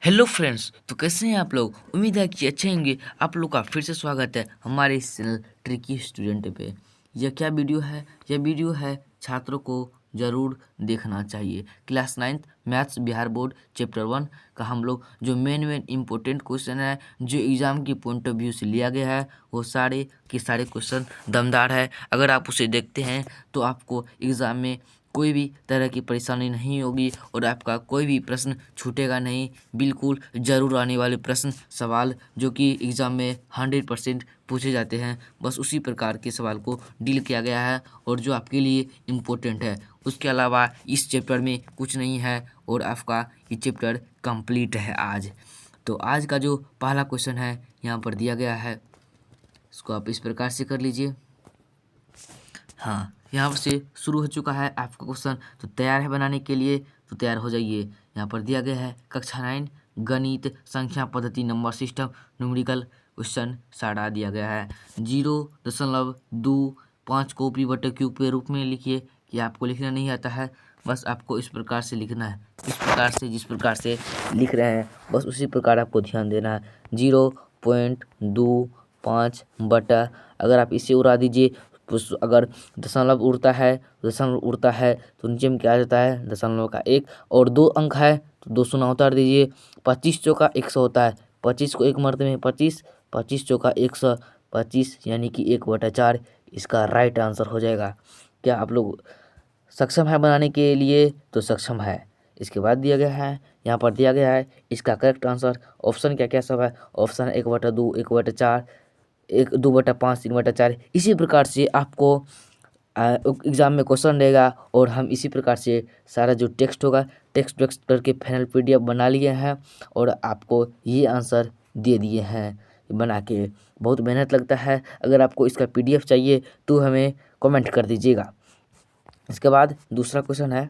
Hello friends, तो कैसे हैं आप लोग। उम्मीद है कि अच्छे होंगे। आप लोग का फिर से स्वागत है हमारे इस चैनल ट्रिकी स्टूडेंट पे। यह क्या वीडियो है? यह वीडियो है छात्रों को ज़रूर देखना चाहिए। Class 9th maths Bihar board chapter 1 का हम लोग जो मेन इम्पोर्टेंट क्वेश्चन है, जो एग्ज़ाम की पॉइंट ऑफ व्यू से लिया गया है, वो सारे के सारे क्वेश्चन दमदार है। अगर आप उसे देखते हैं तो आपको एग्ज़ाम में कोई भी तरह की परेशानी नहीं होगी और आपका कोई भी प्रश्न छूटेगा नहीं। बिल्कुल ज़रूर आने वाले प्रश्न सवाल जो कि एग्ज़ाम में 100% पूछे जाते हैं, बस उसी प्रकार के सवाल को डील किया गया है और जो आपके लिए इम्पोर्टेंट है। उसके अलावा इस चैप्टर में कुछ नहीं है और आपका ये चैप्टर कंप्लीट है आज। तो आज का जो पहला क्वेश्चन है यहाँ पर दिया गया है, इसको आप इस प्रकार से कर लीजिए। हाँ, यहाँ से शुरू हो चुका है आपका क्वेश्चन, तो तैयार है बनाने के लिए, तो तैयार हो जाइए। यहाँ पर दिया गया है कक्षा 9 गणित संख्या पद्धति नंबर सिस्टम न्यूमेरिकल क्वेश्चन सारा दिया गया है। 0.25 को p/q के रूप में लिखिए। कि आपको लिखना नहीं आता है, बस आपको इस प्रकार से लिखना है। इस प्रकार से जिस प्रकार से लिख रहे हैं बस उसी प्रकार आपको ध्यान देना है। 0.25 बटा, अगर आप इसे उड़ा दीजिए, अगर दशमलव उड़ता है तो नीचे में क्या आ जाता है, दशमलव का 1, और 2 अंक है तो 2 शून्य उतार दीजिए। 25 चौका 100 होता है, 25 को एक मर्ते में 25, 25 चौका 100, 25 यानी कि 1/4 इसका राइट आंसर हो जाएगा। क्या आप लोग सक्षम है बनाने के लिए? तो सक्षम है। इसके बाद दिया गया है, यहाँ पर दिया गया है इसका करेक्ट आंसर। ऑप्शन क्या क्या सब है? ऑप्शन 1/2, 1/4, 2/5, 3/4। इसी प्रकार से आपको एग्ज़ाम में क्वेश्चन देगा और हम इसी प्रकार से सारा जो टेक्स्ट होगा टेक्स्ट वेक्स्ट करके फाइनल PDF बना लिए हैं और आपको ये आंसर दे दिए हैं बना के। बहुत मेहनत लगता है। अगर आपको इसका PDF चाहिए तो हमें कमेंट कर दीजिएगा। इसके बाद दूसरा क्वेश्चन है।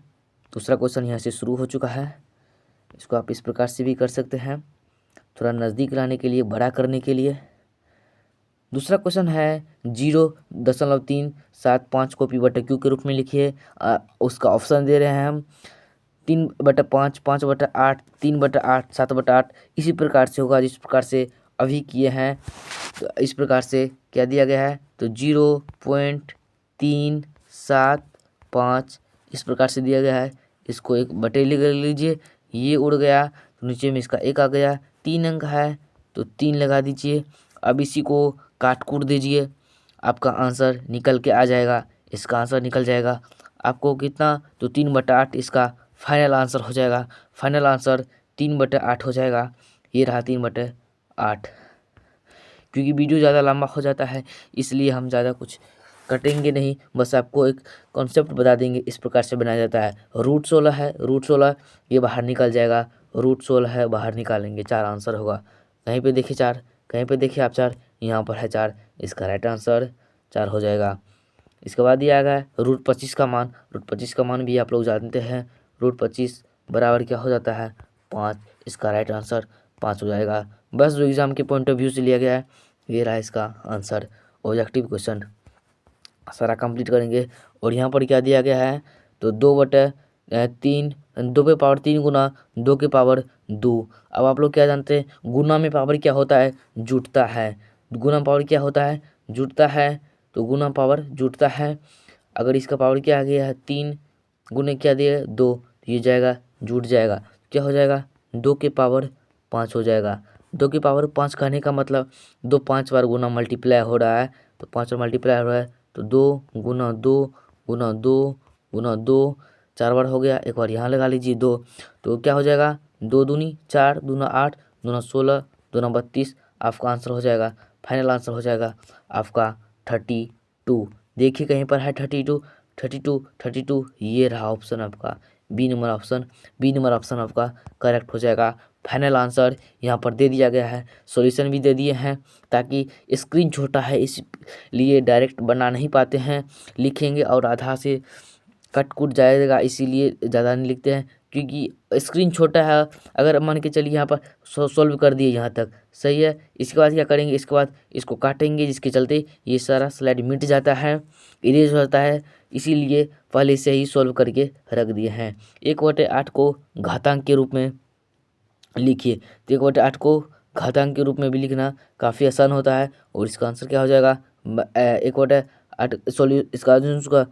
दूसरा क्वेश्चन यहाँ से शुरू हो चुका है। इसको आप इस प्रकार से भी कर सकते हैं, थोड़ा नज़दीक लाने के लिए, बड़ा करने के लिए। दूसरा क्वेश्चन है 0.375 को p/q के रूप में लिखिए। उसका ऑप्शन दे रहे हैं हम 3/5, 5/8, 3/8, 7/8। इसी प्रकार से होगा जिस प्रकार से अभी किए हैं। तो इस प्रकार से क्या दिया गया है, तो 0.375 इस प्रकार से दिया गया है। इसको एक बटेली कर लीजिए। ये उड़ गया तो नीचे में इसका 1 आ गया। 3 अंक है तो 3 लगा दीजिए। अब इसी को काट कूट दीजिए, आपका आंसर निकल के आ जाएगा। इसका आंसर निकल जाएगा आपको कितना, तो 3/8 इसका फाइनल आंसर हो जाएगा। फाइनल आंसर 3/8 हो जाएगा। ये रहा 3/8। क्योंकि वीडियो ज़्यादा लंबा हो जाता है इसलिए हम ज़्यादा कुछ कटेंगे नहीं, बस आपको एक कॉन्सेप्ट बता देंगे। इस प्रकार से बनाया जाता है। √16 है, √16 ये बाहर निकल जाएगा। √16 है, बाहर निकालेंगे, 4 आंसर होगा। कहीं पे देखिए 4, कहीं पे देखिए आप 4, यहाँ पर है 4। इसका राइट आंसर 4 हो जाएगा। इसके बाद दिया गया है √25 का मान। √25 का मान भी आप लोग जानते हैं। √25 बराबर क्या हो जाता है, 5। इसका राइट आंसर 5 हो जाएगा। बस जो एग्ज़ाम के पॉइंट ऑफ व्यू से लिया गया है, ये रहा इसका आंसर। ऑब्जेक्टिव क्वेश्चन सारा कंप्लीट करेंगे। और यहाँ पर क्या दिया गया है, तो 2/3, 2 के पावर 3 गुना 2 के पावर 2। अब आप लोग क्या जानते हैं, गुना में पावर क्या होता है, जुटता है। गुना पावर क्या होता है, जुटता है। तो गुना पावर जुटता है। अगर इसका पावर क्या आ गया है 3 गुने क्या दिया 2, तो ये जाएगा जुट जाएगा। क्या हो जाएगा, 2 के पावर 5 हो जाएगा। 2 के पावर 5 कहने का मतलब 2 5 बार गुना मल्टीप्लाई हो रहा है, तो 5 बार मल्टीप्लाई हो रहा है तो 2 गुना 2 गुना 2 गुना 2, 4 बार हो गया। एक बार यहाँ लगा लीजिए 2, तो क्या हो जाएगा, 2 दूनी 4, दूना 8, दूना 16, दूना 32। आपका आंसर हो जाएगा, फाइनल आंसर हो जाएगा आपका 32। देखिए कहीं पर है 32, 32, 32। ये रहा ऑप्शन आपका B number option. B number option आपका करेक्ट हो जाएगा। फाइनल आंसर यहाँ पर दे दिया गया है। सॉल्यूशन भी दे दिए हैं, ताकि स्क्रीन छोटा है इसलिए डायरेक्ट बना नहीं पाते हैं, लिखेंगे और आधा से कट कुट जाएगा, इसीलिए ज़्यादा नहीं लिखते हैं क्योंकि स्क्रीन छोटा है। अगर मान के चलिए यहाँ पर सॉल्व कर दिए यहाँ तक, सही है। इसके बाद क्या करेंगे, इसके बाद इसको काटेंगे, जिसके चलते ये सारा स्लाइड मिट जाता है, इरेज हो जाता है। इसीलिए पहले से ही सॉल्व करके रख दिए हैं। 1/8 को घातांक के रूप में लिखिए। तो 1/8 को घातांक के रूप में भी लिखना काफ़ी आसान होता है और इसका आंसर क्या हो जाएगा 1/8 सॉल्यू इसका उसका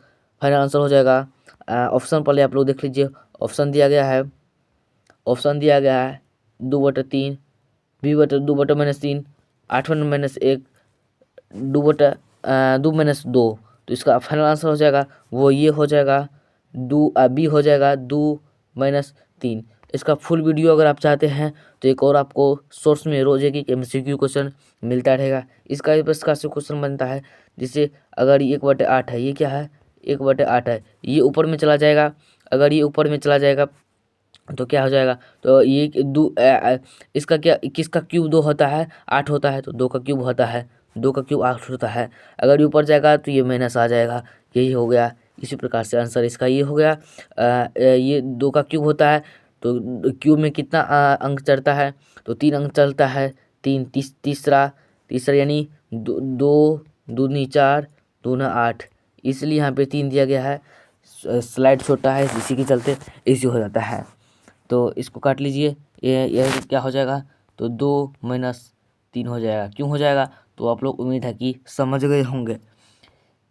फाइनल आंसर हो जाएगा। ऑप्शन पहले आप लोग देख लीजिए। ऑप्शन दिया गया है 2/3 2/2-3 8/-1 2/2 तो इसका फाइनल आंसर हो जाएगा वो ये हो जाएगा बी हो जाएगा 2-3। इसका फुल वीडियो अगर आप चाहते हैं तो एक और आपको सोर्स में रोज एक MCQ क्वेश्चन मिलता रहेगा। इसका इस प्रकार से क्वेश्चन बनता है जिससे अगर 1/8 है, ये क्या है 1/8 है, ये ऊपर में चला जाएगा। अगर ये ऊपर में चला जाएगा तो क्या हो जाएगा, तो ये इसका क्या किसका क्यूब 2 होता है 8 होता है, तो 2 का क्यूब होता है 2 का क्यूब 8 होता है। अगर ये ऊपर जाएगा तो ये माइनस आ जाएगा, यही हो गया। इसी प्रकार से आंसर इसका ये हो गया। ये 2 का क्यूब होता है तो क्यूब में कितना अंक चढ़ता है, तो 3 अंक चलता है। तीसरा यानी 2 दूनी 4 दूना 8, इसलिए यहाँ पे 3 दिया गया है। स्लाइड छोटा है इसी के चलते इसी हो जाता है। तो इसको काट लीजिए, ये क्या हो जाएगा, तो 2-3 हो जाएगा। क्यों हो जाएगा, तो आप लोग उम्मीद है कि समझ गए होंगे।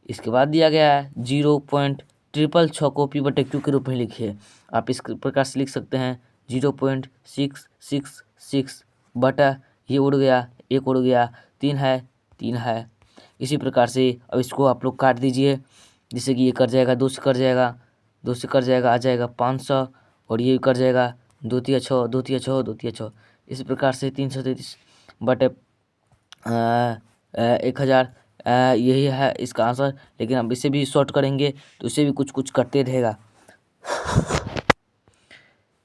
इसके बाद दिया गया है 0.666 को P/Q के रूप में लिखिए। आप इस प्रकार से लिख सकते हैं 0.666 बटा, ये उड़ गया 1 उड़ गया, 3 है। इसी प्रकार से अब इसको आप लोग काट दीजिए, जिससे कि ये कर जाएगा 2 से कर जाएगा आ जाएगा 500, और ये कर जाएगा 2 तिया 6 2 तिया 6 2 तिया 6। इस प्रकार से 333 बटे 1000 यही है इसका आंसर। लेकिन अब इसे भी शॉर्ट करेंगे तो इसे भी कुछ करते रहेगा।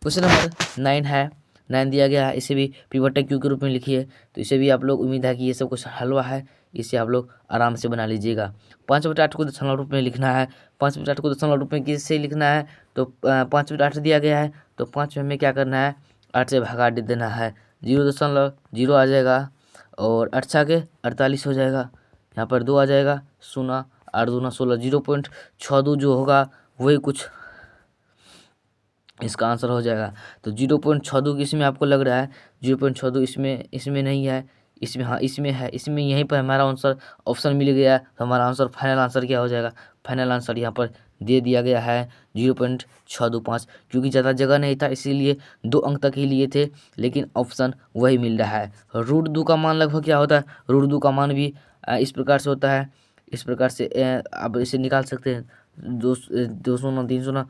क्वेश्चन नंबर 9 है, 9 दिया गया है, इसे भी P/Q के रूप में लिखिए। तो इसे भी आप लोग उम्मीद है कि ये सब कुछ हलवा है, इसे आप लोग आराम से बना लीजिएगा। 5/8 को दशमलव रूप में लिखना है। 5/8 को दशमलव रूप में किससे लिखना है, तो 5/8 दिया गया है तो 5 में हमें क्या करना है 8 से भगा देना है, 0.0 आ जाएगा और 8 के 48 हो जाएगा। यहाँ पर 2 आ जाएगा 0 8 दूना 16, 0.62 जो होगा वही कुछ इसका आंसर हो जाएगा। तो 0.62 इसमें आपको लग रहा है 0.62 इसमें नहीं है, इसमें हाँ इसमें है, इसमें यहीं पर हमारा आंसर ऑप्शन मिल गया। तो हमारा आंसर फाइनल आंसर क्या हो जाएगा, फाइनल आंसर यहाँ पर दे दिया गया है 0.625। क्योंकि ज़्यादा जगह नहीं था इसीलिए 2 अंक तक ही लिए थे, लेकिन ऑप्शन वही मिल रहा है। √2 का मान लगभग क्या होता है, √2 का मान भी इस प्रकार से होता है। इस प्रकार से आप इसे निकाल सकते हैं 2 सुना 3 सुना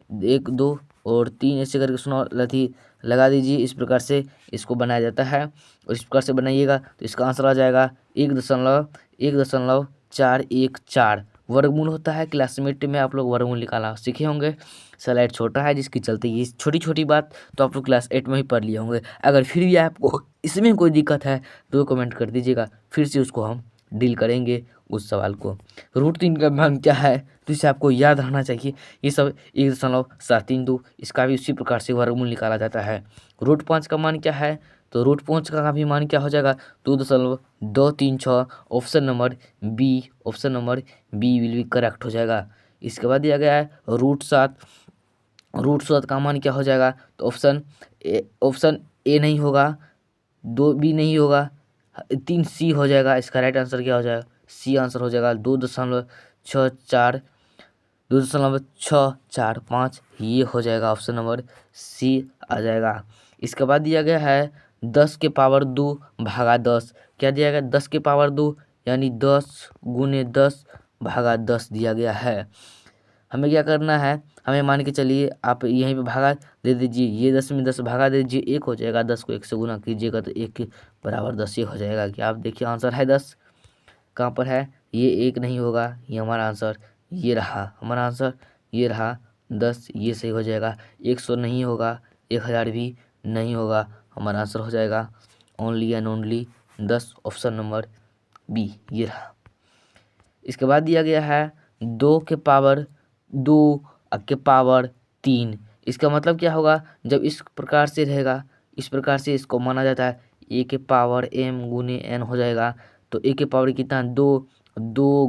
1 2 और 3 ऐसे करके सुना लथी लगा दीजिए। इस प्रकार से इसको बनाया जाता है और इस प्रकार से बनाइएगा तो इसका आंसर आ जाएगा 1.414 वर्गमूल होता है। क्लासमेट में आप लोग वर्गमूल निकालना सीखे होंगे। स्लाइड छोटा है जिसके चलते ये छोटी बात तो आप लोग क्लास 8 में ही पढ़ लिए होंगे। अगर फिर भी आपको इसमें कोई दिक्कत है तो कमेंट कर दीजिएगा, फिर से उसको हम डील करेंगे उस सवाल को। √3 का मान क्या है, तो इसे आपको याद रहना चाहिए। ये सब 1.732, इसका भी उसी प्रकार से वर्गमूल निकाला जाता है। √5 का मान क्या है, तो √5 का भी मान क्या हो जाएगा 2.236। Option number B will be correct हो जाएगा। इसके बाद दिया गया है √7। √7 का मान क्या हो जाएगा, तो ऑप्शन ए नहीं होगा, 2 बी नहीं होगा, 3 सी हो जाएगा। इसका राइट आंसर क्या हो जाएगा, सी आंसर हो जाएगा 2.645, ये हो जाएगा ऑप्शन नंबर सी आ जाएगा। इसके बाद दिया गया है 10 के पावर 2 भागा 10। क्या दिया गया 10 के पावर 2 यानी 10 गुने 10 भागा 10 दिया गया है। हमें क्या करना है, हमें मान के चलिए आप यहीं पे भागा दे दीजिए, ये 10 में 10 भागा दे दीजिए 1 हो जाएगा। 10 को 1 से गुना कीजिएगा तो 1 के बराबर 10 ये हो जाएगा। कि आप देखिए आंसर है 10, कहाँ पर है, ये 1 नहीं होगा, ये हमारा आंसर ये रहा, हमारा आंसर ये रहा 10, ये सही हो जाएगा। 100 नहीं होगा, 1000 भी नहीं होगा, हमारा आंसर हो जाएगा only and only 10, option number B ये रहा। इसके बाद दिया गया है 2 के पावर 3। इसका मतलब क्या होगा, जब इस प्रकार से रहेगा, इस प्रकार से इसको माना जाता है ए के पावर m गुने n हो जाएगा। तो ए के पावर कितना 2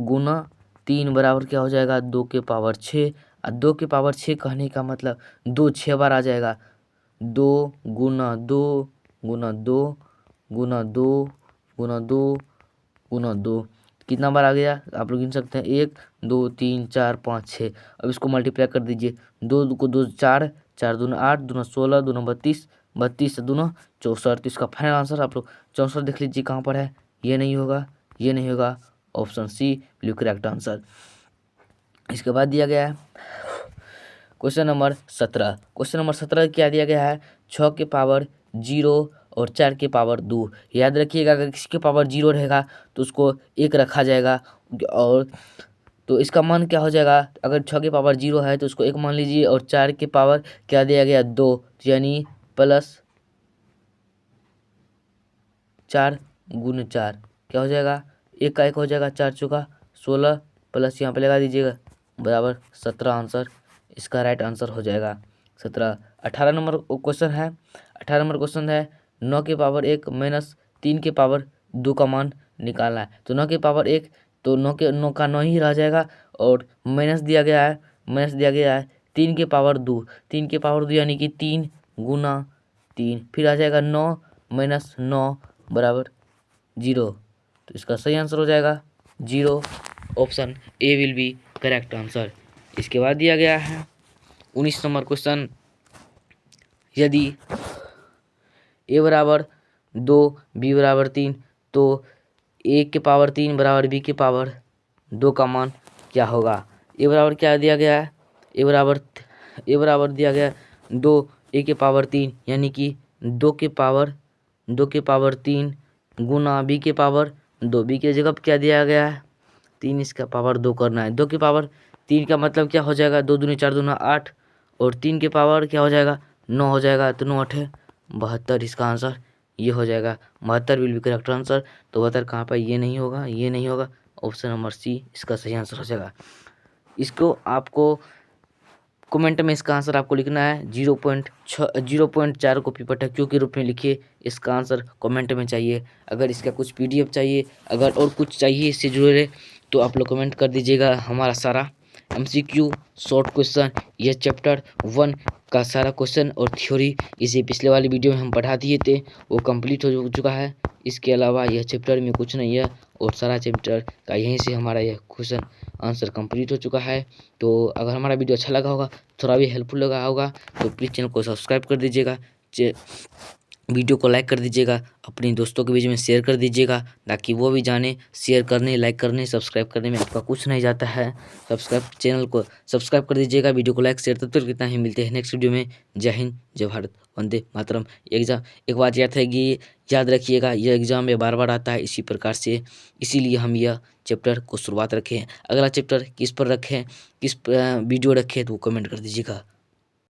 गुना 3 बराबर क्या हो जाएगा 2 के पावर 6। और 2 के पावर 6 कहने का मतलब 2 6 बार आ जाएगा। 2 गुना 2 गुना 2 गुना 2 गुना 2 गुना 2 कितना बार आ गया आप लोग गिन सकते हैं 1 2 3 4 5 6। अब इसको मल्टीप्लाई कर दीजिए 2 को 2 4 4 दूना 8 दूना 16 दूना 32 32 दूना 64। तो इसका फाइनल आंसर आप लोग 64 देख लीजिए कहाँ पर है। ये नहीं होगा, ये नहीं होगा, ऑप्शन सी बिल्कुल करेक्ट आंसर। इसके बाद दिया गया है क्वेश्चन नंबर 17। क्वेश्चन नंबर 17 क्या दिया गया है 6 के पावर 0 और 4 के पावर 2। याद रखिएगा अगर किसी के पावर 0 रहेगा तो उसको 1 रखा जाएगा, और तो इसका मान क्या हो जाएगा, अगर 6 के पावर 0 है तो उसको 1 मान लीजिए, और 4 के पावर क्या दिया गया 2, यानी प्लस 4 गुना 4 क्या हो जाएगा 1 का 1 हो जाएगा, 4 चौका 16 प्लस यहाँ पे लगा दीजिएगा बराबर 17 आंसर इसका राइट आंसर हो जाएगा 17। 18 नंबर क्वेश्चन है। 18 नंबर क्वेश्चन है 9 के पावर 1 माइनस 3 के पावर 2 का मान निकालना है। तो 9 के पावर 1 तो 9 का 9 ही रह जाएगा, और माइनस दिया गया है 3 के पावर 2, 3 के पावर 2 यानी कि 3 गुना 3, फिर आ जाएगा 9 माइनस 9 बराबर 0। तो इसका सही आंसर हो जाएगा 0, option A will be correct answer. इसके बाद दिया गया है 19 नंबर क्वेश्चन, यदि ए बराबर 2 बी बराबर 3 तो ए के पावर 3 बराबर बी के पावर 2 का मान क्या होगा। ए बराबर क्या दिया गया है, ए बराबर दिया गया 2 ए के पावर 3 यानी कि 2 के पावर 3 गुना बी के पावर 2, बी के जगह क्या दिया गया है 3, इसका पावर 2 करना है। 2 के पावर 3 का मतलब क्या हो जाएगा 2 दूनी 4 दूना 8, और 3 के पावर क्या हो जाएगा 9 हो जाएगा, तो 9 8 72 इसका आंसर ये हो जाएगा 72 विल बी करेक्ट आंसर। तो 72 कहाँ पर, ये नहीं होगा, ये नहीं होगा, ऑप्शन नंबर सी इसका सही आंसर हो जाएगा। इसको आपको कमेंट में इसका आंसर आपको लिखना है 0.4 कॉपी पटक के रूप में लिखिए, इसका आंसर कमेंट में चाहिए। अगर इसका कुछ PDF चाहिए, अगर और कुछ चाहिए इससे जुड़े तो आप लोग कमेंट कर दीजिएगा। हमारा सारा MCQ शॉर्ट क्वेश्चन, यह चैप्टर 1 का सारा क्वेश्चन और थ्योरी इसे पिछले वाली वीडियो में हम पढ़ा दिए थे, वो कंप्लीट हो चुका है। इसके अलावा यह चैप्टर में कुछ नहीं है, और सारा चैप्टर का यहीं से हमारा यह क्वेश्चन आंसर कंप्लीट हो चुका है। तो अगर हमारा वीडियो अच्छा लगा होगा, थोड़ा भी हेल्पफुल लगा होगा, तो प्लीज़ चैनल को सब्सक्राइब कर दीजिएगा, वीडियो को लाइक कर दीजिएगा, अपने दोस्तों के बीच में शेयर कर दीजिएगा, ताकि वो भी जाने। शेयर करने, लाइक करने, सब्सक्राइब करने में आपका कुछ नहीं जाता है। चैनल को सब्सक्राइब कर दीजिएगा, वीडियो को लाइक शेयर। तब तक कितना ही मिलते हैं नेक्स्ट वीडियो में। जय हिंद, जय भारत, वंदे मातरम। एक बात याद रखिएगा, यह एग्जाम में बार बार आता है इसी प्रकार से, इसीलिए हम यह चैप्टर को शुरुआत रखें। अगला चैप्टर किस पर रखें, किस वीडियो रखें, तो कमेंट कर दीजिएगा।